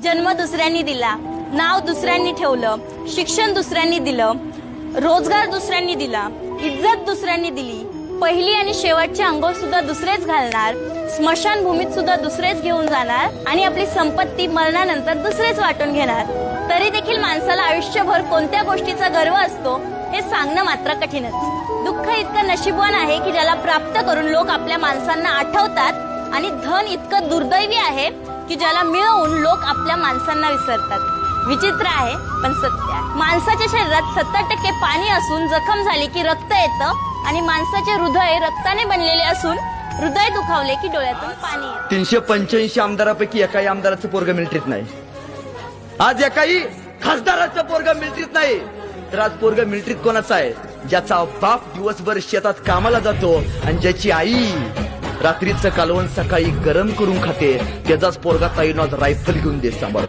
जन्म दुसऱ्यांनी दिला, नाव दुसऱ्यांनी ठेवलं, शिक्षण दुसऱ्यांनी दिलं, रोजगार दुसऱ्यांनी दिला, इज्जत दुसऱ्यांनी दिली, पहिली आणि शेवटची अंघोळ सुद्धा दुसरेच घालणार, स्मशानभूमीत सुद्धा दुसरेच घेऊन जाणार आणि आपली संपत्ती मरणानंतर दुसरेच वाटून घेणार. तरी देखील माणसाला आयुष्यभर कोणत्या गोष्टीचा गर्व असतो हे सांगणं मात्र कठीणच. दुःख इतकं नशीबवान आहे की ज्याला प्राप्त करून लोक आपल्या माणसांना आठवतात आणि धन इतकं दुर्दैवी आहे की ज्याला मिळवून लोक आपल्या माणसांना विसरतात. विचित्र आहे पण सत्य आहे. माणसाच्या शरीरात 70% पाणी असून जखम झाली की रक्त येतं आणि माणसाचे हृदय रक्ताने बनलेले असून हृदय दुखावले की डोळ्यातून पाणी येतं. 385 आमदारापैकी एकाही आमदाराचं पोरग मिलिटरीत नाही. आज एकाही खासदाराचं पोरग मिलिटरीत नाही. तर आज पोरग मिलिटरीत कोणाचा आहे? ज्याचा बाप दिवसभर शेतात कामाला जातो आणि ज्याची आई रात्रीचं कालवण सकाळी गरम करून खाते. त्याचाच पोरगा ताईनं आज रायफल घेऊन देश सांभाळतो.